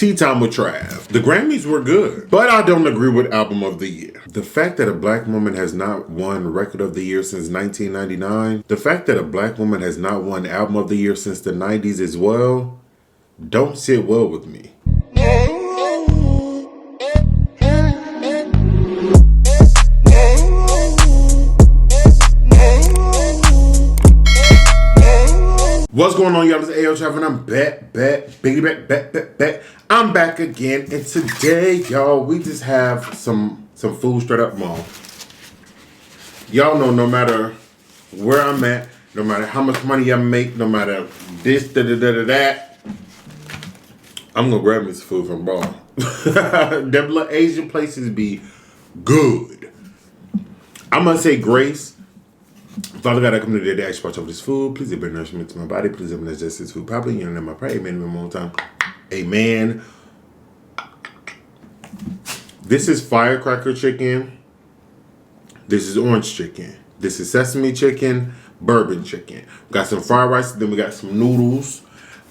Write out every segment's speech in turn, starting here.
Tea Time with Trav. The Grammys were good, but I don't agree with Album of the Year. The fact that a black woman has not won Record of the Year since 1999, the fact that a black woman has not won Album of the Year since the 90s as well, don't sit well with me. What's going on, y'all? It's Ayootravv and I'm back. I'm back again, and today, y'all, we just have some food straight up mall. Y'all know no matter where I'm at, no matter how much money I make, no matter this, that, I'm gonna grab me some food from bar. Them little Asian places be good. I'm gonna say grace. Father God, I come today to ask you watch over this food. Please give nourishment to my body. Please give me digest this food properly. In your name I pray. Amen. One more time. Amen. This is firecracker chicken. This is orange chicken. This is sesame chicken, bourbon chicken. We got some fried rice. Then we got some noodles.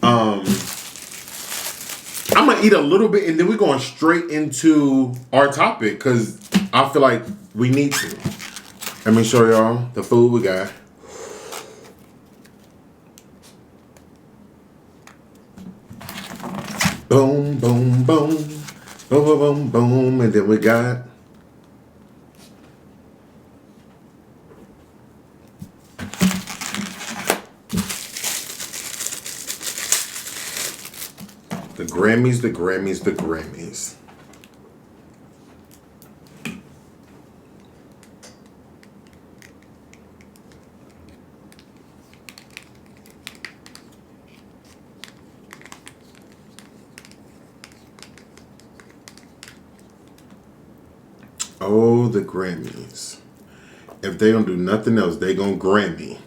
I'm going to eat a little bit and then we're going straight into our topic because I feel like we need to. Let me show y'all the food we got. Boom, boom, boom. Boom, boom, boom, boom. And then we got the Grammys. Oh, the Grammys. If they don't do nothing else, they gonna Grammy.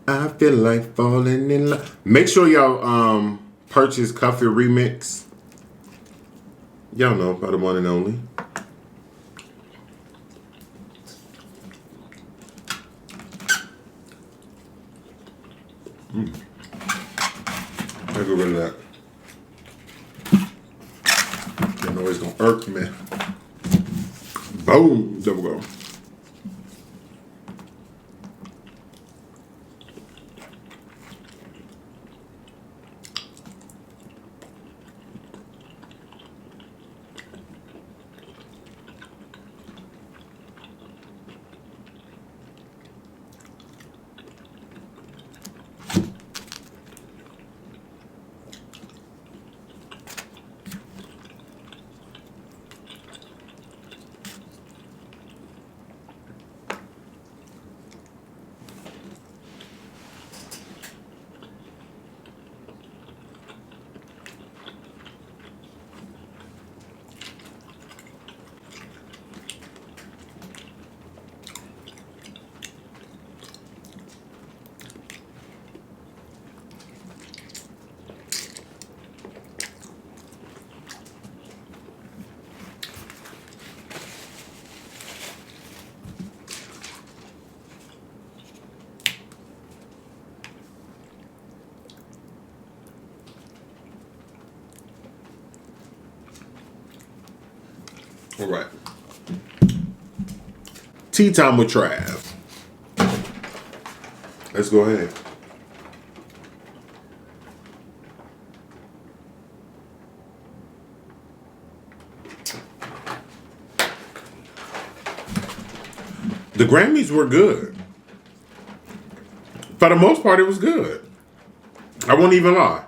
I feel like falling in love. Make sure y'all purchase Cuffy Remix. Y'all know about the one and only. I get rid of that. You know it's gonna irk me. Boom. There we go. All right. Tea Time with Trav. Let's go ahead. The Grammys were good. For the most part, it was good. I won't even lie.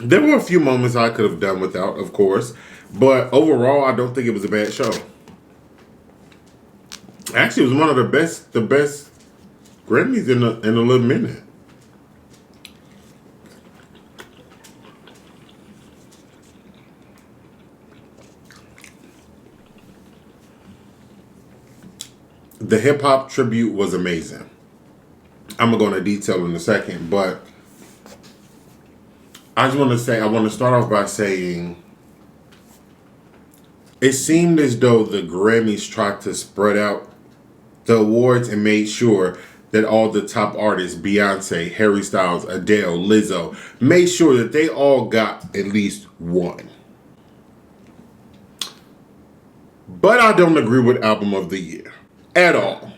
There were a few moments I could have done without, of course, but overall, I don't think it was a bad show. Actually, it was one of the best Grammys in a little minute. The hip hop tribute was amazing. I'm gonna go into detail in a second, but I just want to say, I want to start off by saying it seemed as though the Grammys tried to spread out the awards and made sure that all the top artists, Beyonce, Harry Styles, Adele, Lizzo, made sure that they all got at least one. But I don't agree with Album of the Year. At all.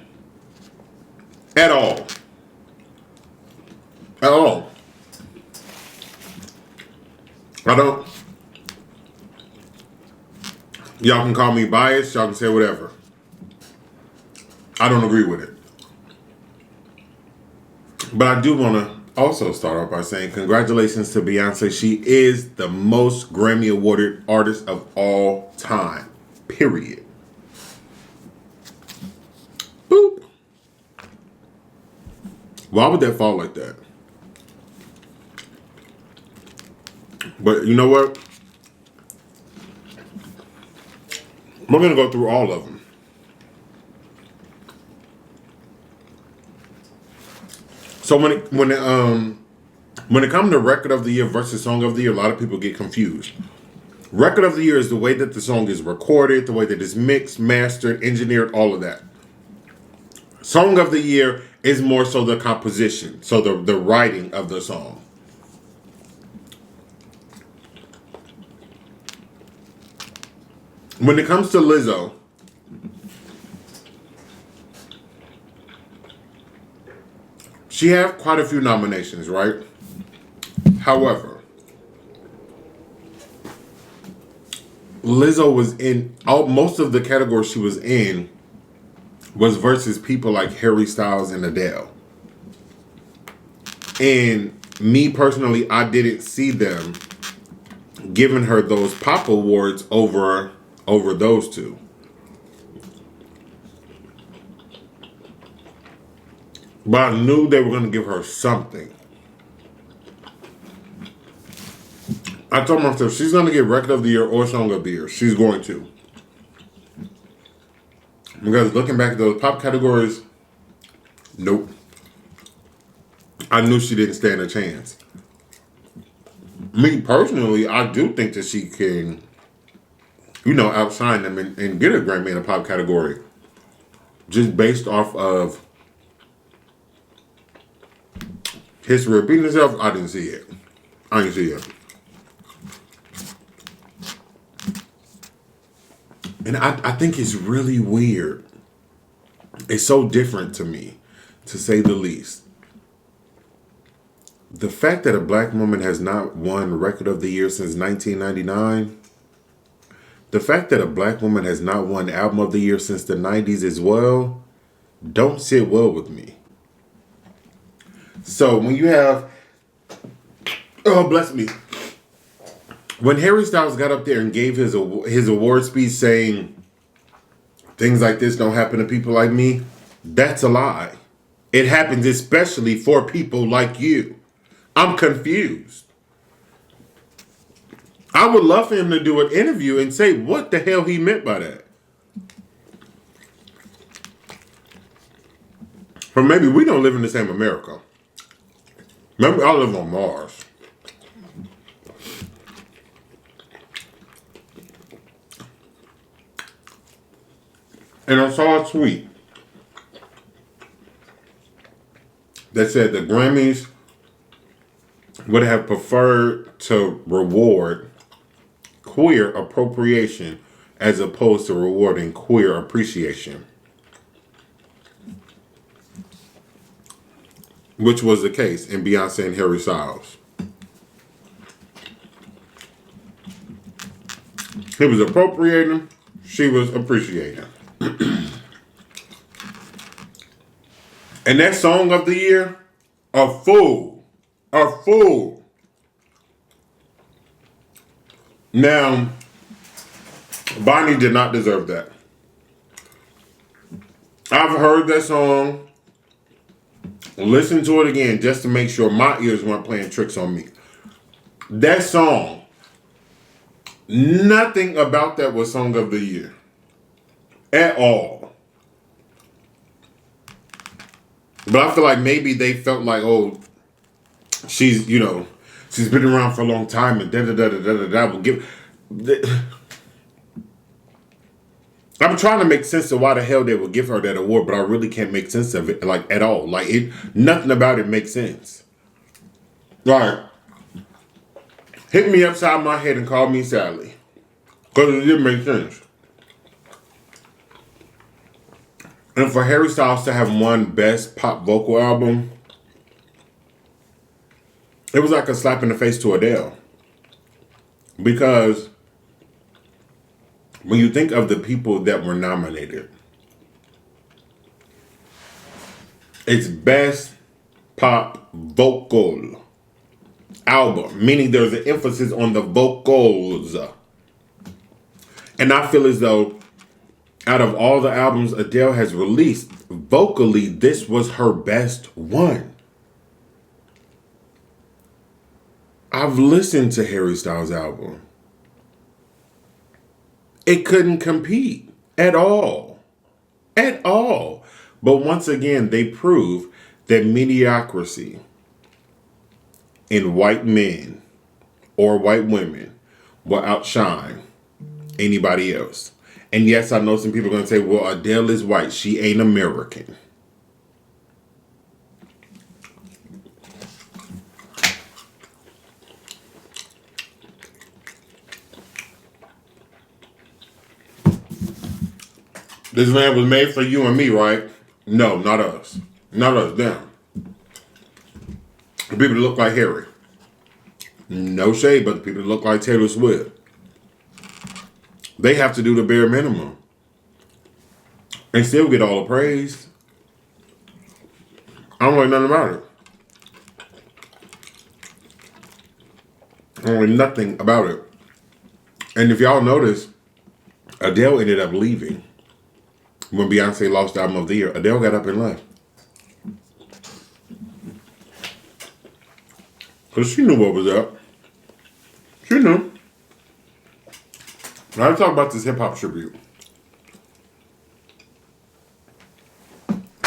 At all. At all. I don't. Y'all can call me biased. Y'all can say whatever. I don't agree with it. But I do want to also start off by saying congratulations to Beyonce. She is the most Grammy awarded artist of all time. Period. Boop. Why would that fall like that? But you know what? We're going to go through all of them. So when it comes to Record of the Year versus Song of the Year, a lot of people get confused. Record of the Year is the way that the song is recorded, the way that it's mixed, mastered, engineered, all of that. Song of the Year is more so the composition, so the writing of the song. When it comes to Lizzo, she had quite a few nominations, right? However, Lizzo was in most of the categories she was in was versus people like Harry Styles and Adele. And me personally, I didn't see them giving her those pop awards over those two. But I knew they were going to give her something. I told myself she's going to get Record of the Year or Song of the Year. She's going to. Because looking back at those pop categories, nope. I knew she didn't stand a chance. Me personally, I do think that she can, outshine them and get a Grammy in a pop category. Just based off of history repeating itself, I didn't see it. I didn't see it. And I think it's really weird. It's so different to me, to say the least. The fact that a black woman has not won Record of the Year since 1999, the fact that a black woman has not won Album of the Year since the 90s as well, don't sit well with me. So when you have, oh bless me, when Harry Styles got up there and gave his award speech saying things like this don't happen to people like me, that's a lie. It happens especially for people like you. I'm confused. I would love for him to do an interview and say what the hell he meant by that. Or maybe we don't live in the same America. Maybe I live on Mars. And I saw a tweet that said the Grammys would have preferred to reward queer appropriation as opposed to rewarding queer appreciation. Which was the case in Beyonce and Harry Styles. He was appropriating, she was appreciating. And that Song of the Year, a fool. A fool. Now, Bonnie did not deserve that. I've heard that song, listened to it again just to make sure my ears weren't playing tricks on me. That song, nothing about that was Song of the Year. At all. But I feel like maybe they felt like, oh, she's been around for a long time and da-da-da-da-da-da-da. Will give. I'm trying to make sense of why the hell they would give her that award, but I really can't make sense of it, like, at all. Like, nothing about it makes sense. Like, hit me upside my head and call me Sally. Because it didn't make sense. And for Harry Styles to have won Best Pop Vocal Album, it was like a slap in the face to Adele. Because when you think of the people that were nominated, it's Best Pop Vocal Album, meaning there's an emphasis on the vocals. And I feel as though out of all the albums Adele has released, vocally, this was her best one. I've listened to Harry Styles' album. It couldn't compete at all. At all. But once again, they prove that mediocrity in white men or white women will outshine anybody else. And yes, I know some people are going to say, well, Adele is white. She ain't American. This man was made for you and me, right? No, not us. Not us, them. The people that look like Harry. No shade, but the people that look like Taylor Swift. They have to do the bare minimum. And still get all the praise. I don't like nothing about it. I don't like nothing about it. And if y'all notice, Adele ended up leaving. When Beyonce lost the Album of the Year, Adele got up and left. Because she knew what was up. She knew. Now let's talk about this hip-hop tribute.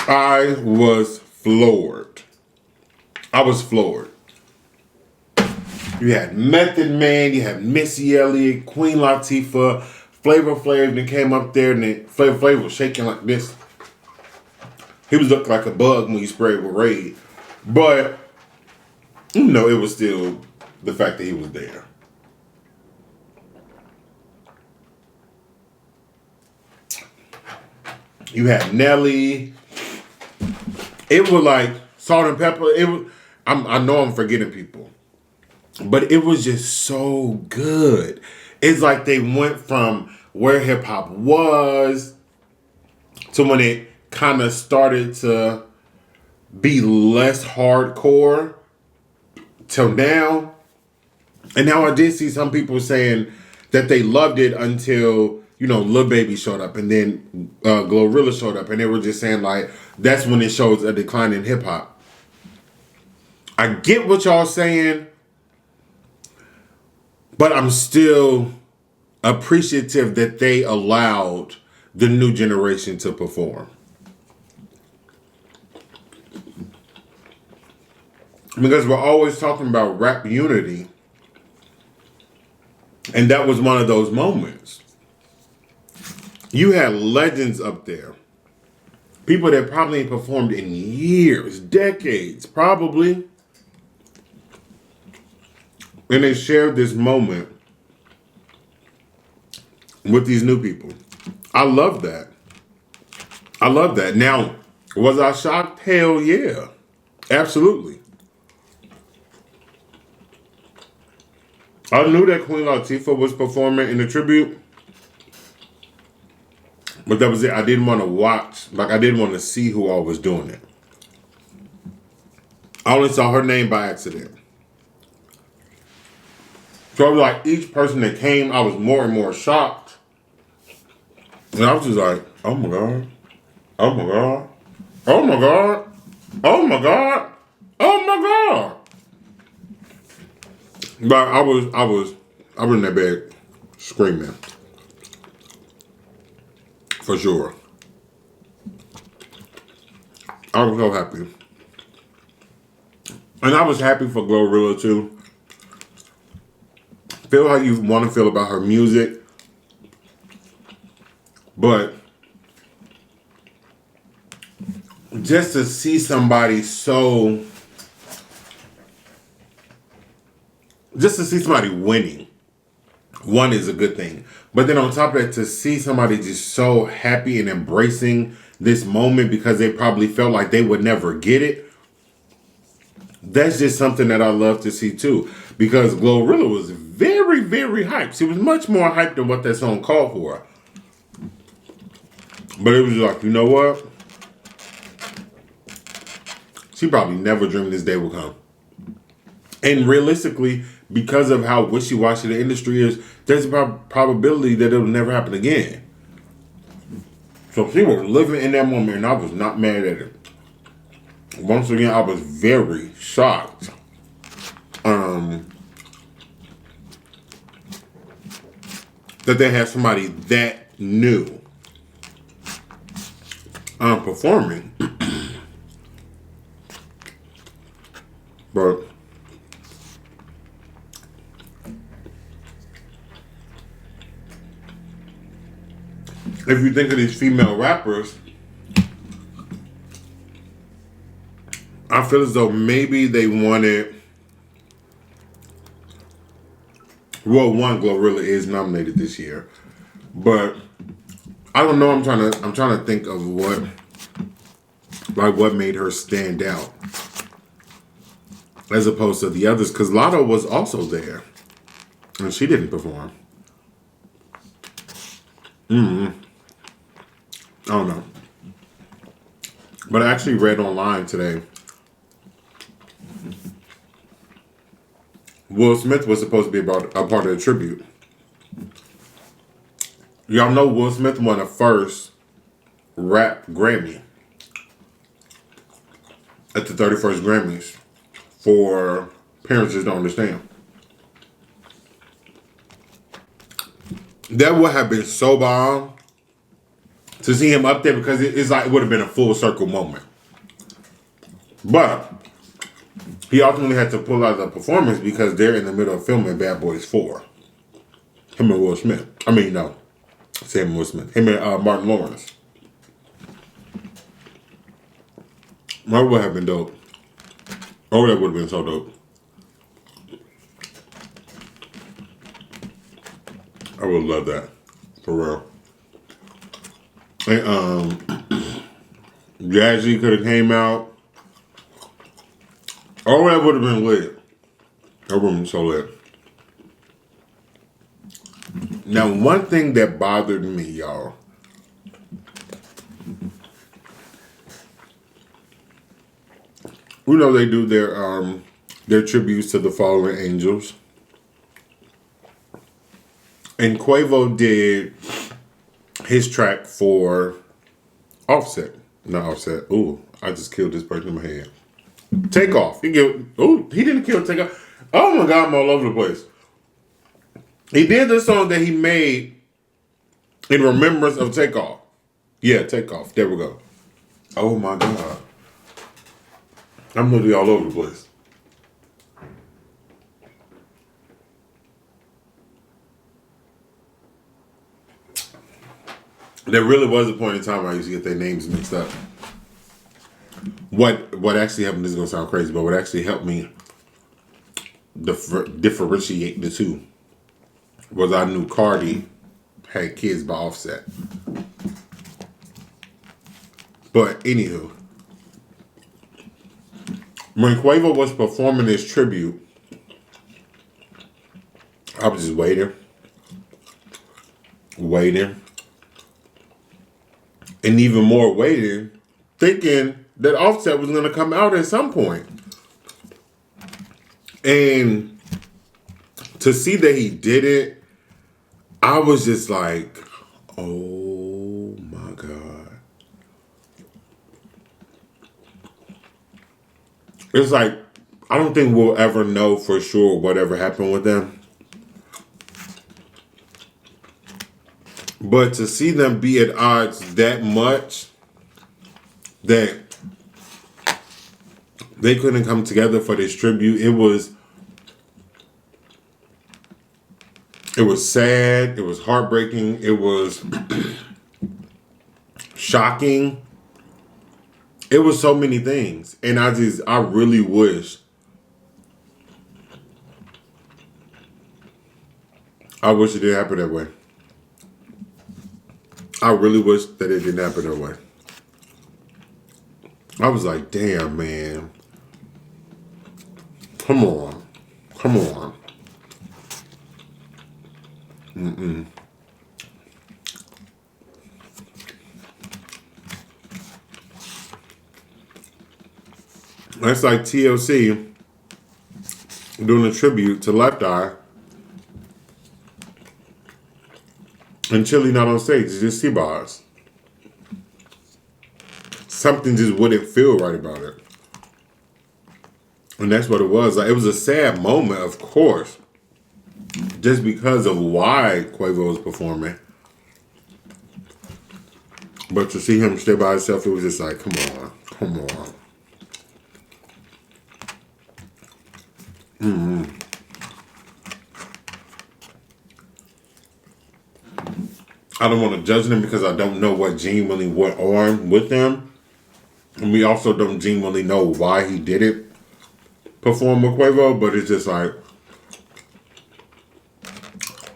I was floored. I was floored. You had Method Man, you had Missy Elliott, Queen Latifah, Flavor Flav, then came up there and then Flavor Flav was shaking like this. He was looking like a bug when he sprayed with Raid. But, you know, it was still the fact that he was there. You had Nelly. It was like Salt and Pepper. It was. I know I'm forgetting people, but it was just so good. It's like they went from where hip hop was to when it kind of started to be less hardcore till now. And now I did see some people saying that they loved it until, you know, Lil Baby showed up and then Glorilla showed up, and they were just saying like that's when it shows a decline in hip hop. I get what y'all saying, but I'm still appreciative that they allowed the new generation to perform. Because we're always talking about rap unity, and that was one of those moments. You had legends up there. People that probably ain't performed in years, decades, probably. And they shared this moment with these new people. I love that. I love that. Now, was I shocked? Hell yeah. Absolutely. I knew that Queen Latifah was performing in the tribute. But that was it. I didn't want to watch. Like, I didn't want to see who all was doing it. I only saw her name by accident. So I was like, each person that came, I was more and more shocked. And I was just like, oh my God. Oh my God. Oh my God. Oh my God. Oh my God. But I was in that bed screaming. For sure. I was so happy. And I was happy for Glorilla too. Feel how you want to feel about her music. But just to see somebody just to see somebody winning, one is a good thing. But then on top of that, to see somebody just so happy and embracing this moment because they probably felt like they would never get it, that's just something that I love to see too. Because Glorilla was very, very hyped. She was much more hyped than what that song called for. But it was like, you know what? She probably never dreamed this day would come. And realistically, because of how wishy-washy the industry is, there's a probability that it'll never happen again. So she was living in that moment, and I was not mad at it. Once again, I was very shocked. That they had somebody that new performing. But if you think of these female rappers, I feel as though maybe they wanted. Well, one, Glorilla is nominated this year, but I don't know. I'm trying to think of what made her stand out as opposed to the others, because Lotto was also there, and she didn't perform. I don't know, but I actually read online today. Will Smith was supposed to be a part of the tribute. Y'all know Will Smith won the first rap Grammy at the 31st Grammys for Parents Just Don't Understand. That would have been so bomb to see him up there because it's like it would have been a full circle moment. But he ultimately had to pull out the performance because they're in the middle of filming Bad Boys 4. Him and Will Smith. I mean, no. Sam Will Smith. Him and Martin Lawrence. That would have been dope. Oh, that would have been so dope. I would love that. For real. And, Jazzy could have came out. Oh, that would have been lit. That would have been so lit. Now, one thing that bothered me, y'all. You know they do their tributes to the fallen angels. And Quavo did his track for Offset. Not Offset. Ooh, I just killed this person in my head. Takeoff. He didn't kill Takeoff. Oh my God, I'm all over the place. He did the song that he made in remembrance of Takeoff. Yeah, Takeoff. There we go. Oh my God. I'm literally all over the place. There really was a point in time I used to get their names mixed up. What actually happened, this is going to sound crazy, but what actually helped me differentiate the two was I knew Cardi had kids by Offset. But anywho, when Quavo was performing his tribute, I was just waiting, and even more waiting, thinking that Offset was going to come out at some point. And to see that he did it, I was just like, oh my God. It's like, I don't think we'll ever know for sure whatever happened with them. But to see them be at odds that much that they couldn't come together for this tribute, it was sad, it was heartbreaking, it was shocking. It was so many things. And I really wish. I wish it didn't happen that way. I really wish that it didn't happen that way. I was like, damn, man. Come on. Come on. That's like TLC doing a tribute to Left Eye. And Chili not on stage. It's just T-Boz. Something just wouldn't feel right about it. And that's what it was. Like, it was a sad moment, of course. Just because of why Quavo was performing. But to see him stay by himself, it was just like, come on. Come on. I don't want to judge them because I don't know what genuinely went on with them. And we also don't genuinely know why he didn't perform with Quavo, but it's just like,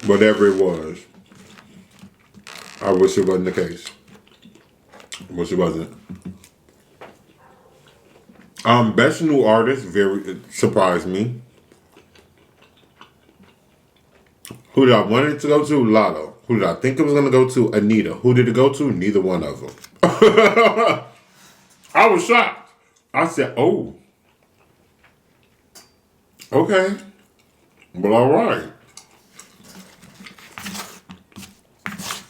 whatever it was, I wish it wasn't the case. I wish it wasn't. Best new artist, very surprised me. Who did I want it to go to? Lotto. Who did I think it was going to go to? Anita. Who did it go to? Neither one of them. I was shocked. I said, oh. Okay. Well, all right.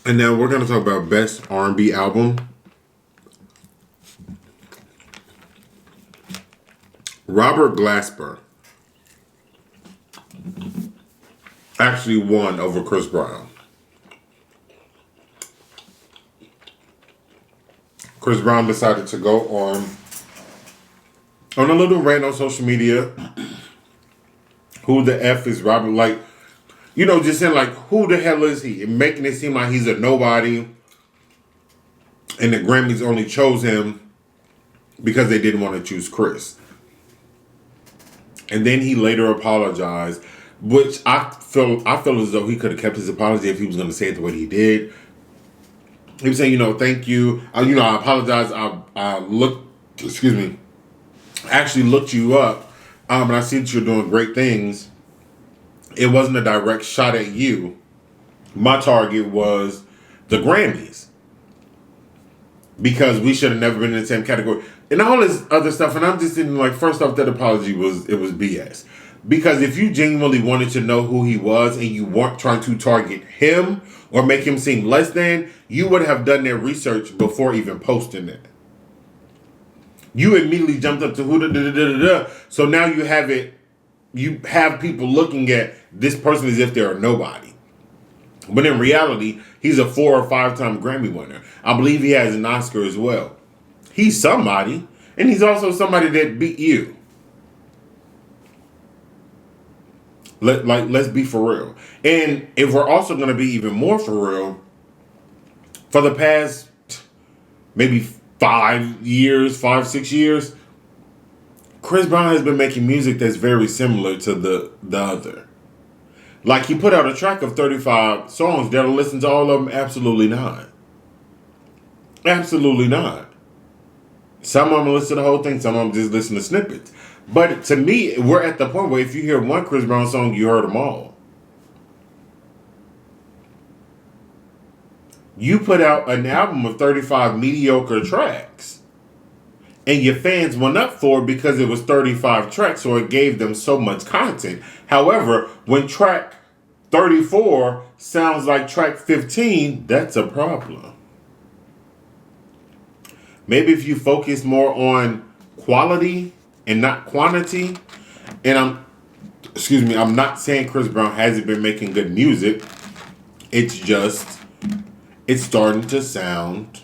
And now we're going to talk about best R&B album. Robert Glasper actually won over Chris Brown. Chris Brown decided to go on a little rant on social media. Who the F is Robert? Like, you know, just saying like, who the hell is he? And making it seem like he's a nobody. And the Grammys only chose him because they didn't want to choose Chris. And then he later apologized, which I feel as though he could have kept his apology if he was going to say it the way he did. He was saying, thank you. I apologize. I actually looked you up, and I see that you're doing great things. It wasn't a direct shot at you. My target was the Grammys. Because we should have never been in the same category. And all this other stuff. And I'm just thinking, like, first off, that apology was BS. Because if you genuinely wanted to know who he was and you weren't trying to target him or make him seem less than, you would have done their research before even posting it. You immediately jumped up to who da. So now you have people looking at this person as if they're a nobody. But in reality, he's a 4 or 5-time Grammy winner. I believe he has an Oscar as well. He's somebody, and he's also somebody that beat you. Let's be for real. And if we're also going to be even more for real, for the past maybe 5 years, 6 years, Chris Brown has been making music that's very similar to the other. Like, he put out a track of 35 songs. Did I listen to all of them? Absolutely not. Absolutely not. Some of them listen to the whole thing. Some of them just listen to snippets. But to me, we're at the point where if you hear one Chris Brown song, you heard them all. You put out an album of 35 mediocre tracks. And your fans went up for it because it was 35 tracks, so it gave them so much content. However, when track 34 sounds like track 15, that's a problem. Maybe if you focus more on quality and not quantity, and I'm not saying Chris Brown hasn't been making good music. It's starting to sound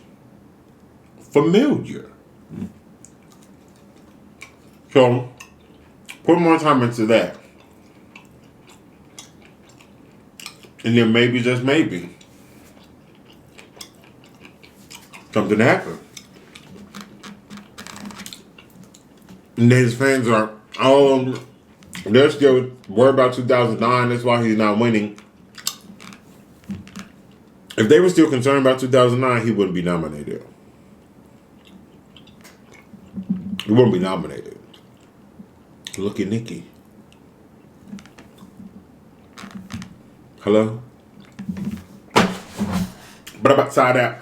familiar. So, put more time into that. And then maybe, just maybe, something happened. And then his fans are, they're still worried about 2009. That's why he's not winning. If they were still concerned about 2009, he wouldn't be nominated. He wouldn't be nominated. Look at Nikki. Hello? But I'm outside out.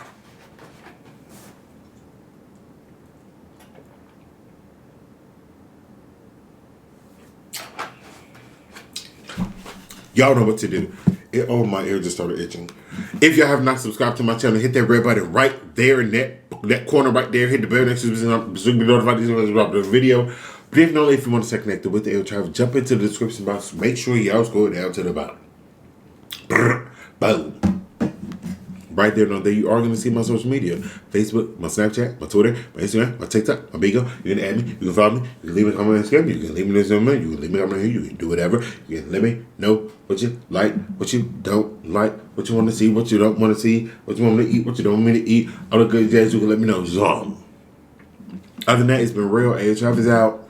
Y'all know what to do. Oh, my ear just started itching. If y'all have not subscribed to my channel, hit that red button right there in that corner right there. Hit the bell next to be notified about the video. But if not, if you want to stay connected with the Ayootravv, jump into the description box. Make sure y'all scroll down to the bottom. Boom. Right there, there you are going to see my social media. Facebook, my Snapchat, my Twitter, my Instagram, my TikTok, my BIGO. You can add me. You can follow me. You can leave me a comment on Instagram. You can leave me this comment. You can leave me a comment here. You can do whatever. You can let me know what you like, what you don't like, what you want to see, what you don't want to see, what you want me to eat, what you don't want me to eat. All the good jazz, you can let me know. Other than that, it's been real. Ayootravv is out.